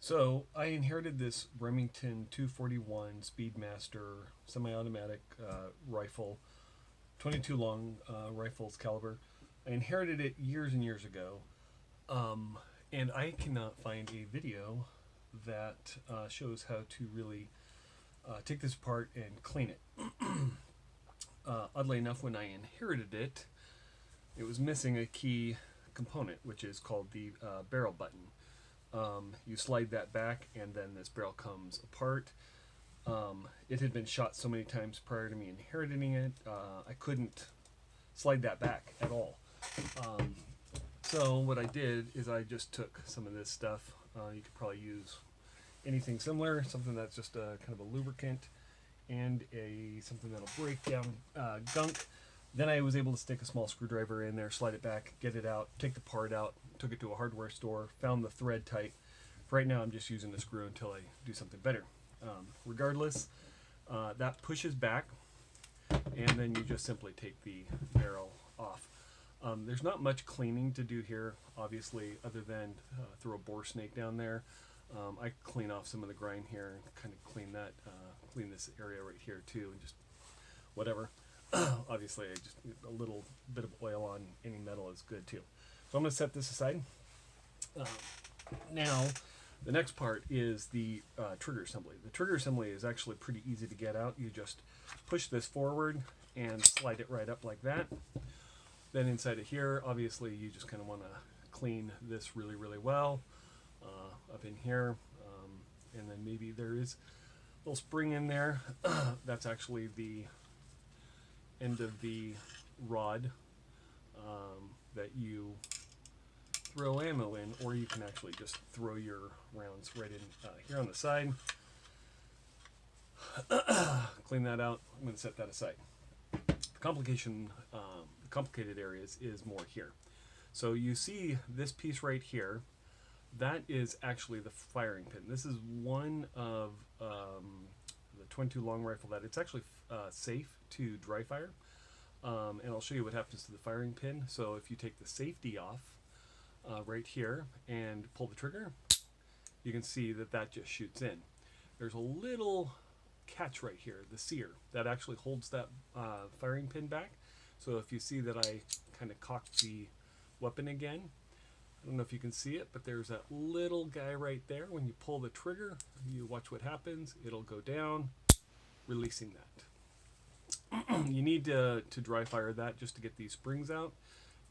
So I inherited this Remington 241 SpeedMaster semi-automatic rifle, 22 long rifles caliber. I inherited it years and years ago, and I cannot find a video that shows how to really take this apart and clean it. Oddly enough, when I inherited it, it was missing a key component, which is called the barrel button. You slide that back, and then this barrel comes apart. It had been shot so many times prior to me inheriting it, I couldn't slide that back at all. So what I did is I just took some of this stuff. You could probably use anything similar, something that's just a kind of a lubricant and something that'll break down gunk. Then I was able to stick a small screwdriver in there, slide it back, get it out, take the part out, took it to a hardware store, found the thread tight. For right now, I'm just using the screw until I do something better. Regardless, that pushes back, and then you just simply take the barrel off. There's not much cleaning to do here, obviously, other than throw a bore snake down there. I clean off some of the grime here and kind of clean this area right here too, and just whatever. Obviously, I just a little bit of oil on any metal is good too. So I'm going to set this aside. Now, the next part is the trigger assembly. The trigger assembly is actually pretty easy to get out. You just push this forward and slide it right up like that. Then inside of here, obviously, you just kind of want to clean this really, really well up in here. And then maybe there is a little spring in there. That's actually the end of the rod that you throw ammo in, or you can actually just throw your rounds right in here on the side. Clean that out. I'm going to set that aside. The complicated areas is more here. So you see this piece right here. That is actually the firing pin. This is one of the 22 long rifle that it's actually safe to dry fire. And I'll show you what happens to the firing pin. So if you take the safety off right here and pull the trigger, you can see that that just shoots in. There's a little catch right here, the sear, that actually holds that firing pin back. So if you see that I kind of cocked the weapon again, I don't know if you can see it, but there's that little guy right there. When you pull the trigger, you watch what happens. It'll go down, releasing that. You need to dry fire that just to get these springs out.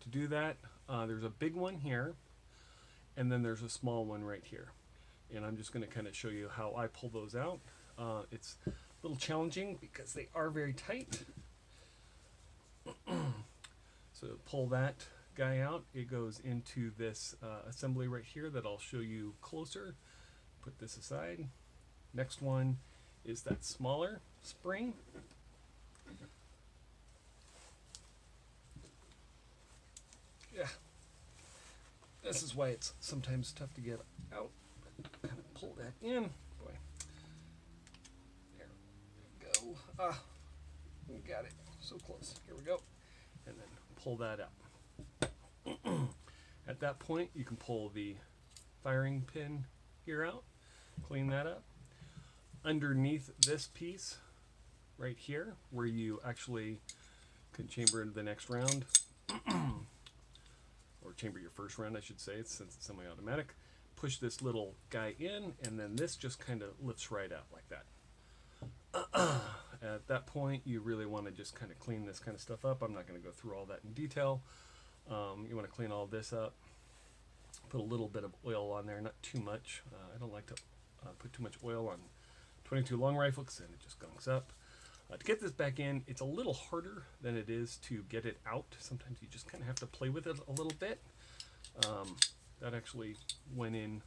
To do that, there's a big one here, and then there's a small one right here. And I'm just going to kind of show you how I pull those out. It's a little challenging because they are very tight. So pull that guy out. It goes into this assembly right here that I'll show you closer. Put this aside. Next one is that smaller spring. Yeah, this is why it's sometimes tough to get out. Kind of pull that in. Boy, there we go. We got it. So close. Here we go. And then pull that out. At that point, you can pull the firing pin here out. Clean that up. Underneath this piece, right here, where you actually can chamber into the next round. Or chamber your first round, I should say, since it's semi-automatic. Push this little guy in, and then this just kind of lifts right out like that. At that point, you really want to just kind of clean this kind of stuff up. I'm not going to go through all that in detail. You want to clean all this up. Put a little bit of oil on there, not too much. I don't like to put too much oil on 22 long rifle because then it just gunks up. To get this back in, it's a little harder than it is to get it out. Sometimes you just kind of have to play with it a little bit. That actually went in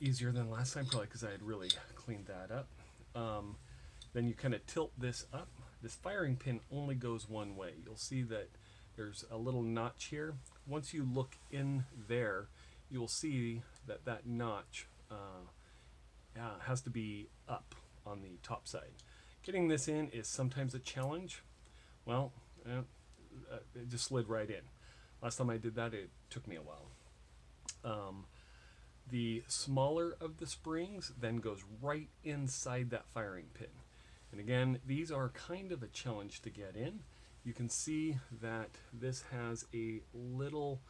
easier than last time, probably because I had really cleaned that up. Then you kind of tilt this up. This firing pin only goes one way. You'll see that there's a little notch here. Once you look in there, you will see that that notch has to be up on the top side. Getting this in is sometimes a challenge. Well, it just slid right in. Last time I did that, it took me a while. The smaller of the springs then goes right inside that firing pin. And again, these are kind of a challenge to get in. You can see that this has a little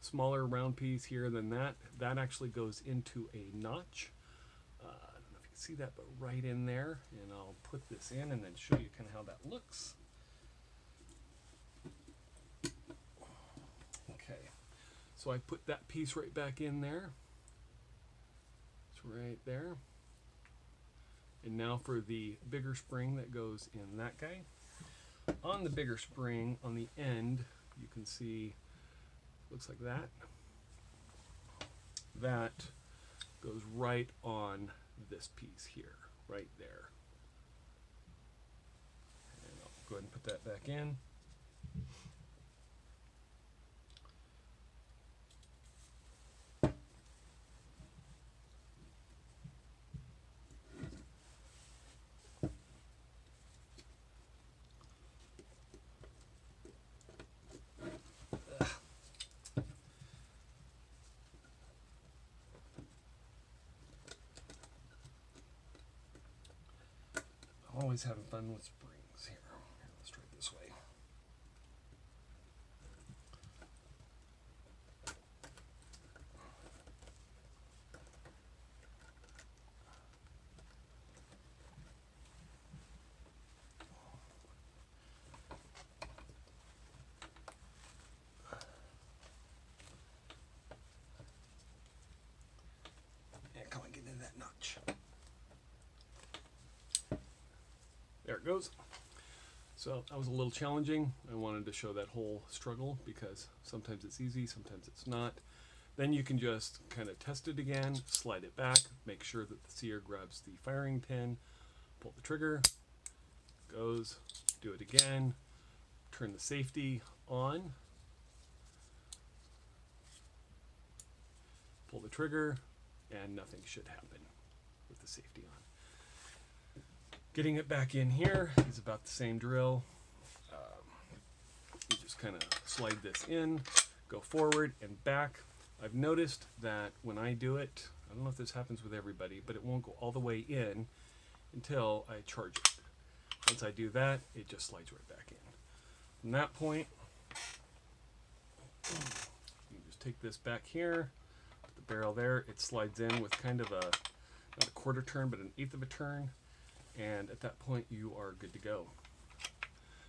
smaller round piece here than that. That actually goes into a notch. I don't know if you can see that, but right in there. And I'll put this in and then show you kind of how that looks. Okay, so I put that piece right back in there. It's right there. And now for the bigger spring that goes in that guy. On the bigger spring, on the end, you can see, looks like that. That goes right on this piece here, right there. And I'll go ahead and put that back in. Always having fun with springs here. Let's try it this way. And come on, get into that notch. There it goes. So that was a little challenging. I wanted to show that whole struggle because sometimes it's easy, sometimes it's not. Then you can just kind of test it again, slide it back, make sure that the sear grabs the firing pin, pull the trigger, goes, do it again, turn the safety on, pull the trigger, and nothing should happen with the safety on. Getting it back in here is about the same drill. You just kind of slide this in, go forward and back. I've noticed that when I do it, I don't know if this happens with everybody, but it won't go all the way in until I charge it. Once I do that, it just slides right back in. From that point, you can just take this back here, put the barrel there, it slides in with kind of a, not a quarter turn, but an eighth of a turn. And at that point you are good to go.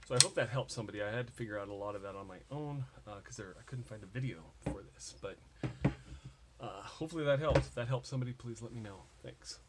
So I hope that helped somebody. I had to figure out a lot of that on my own because I couldn't find a video for this, but hopefully that helped. If that helped somebody, please let me know. Thanks.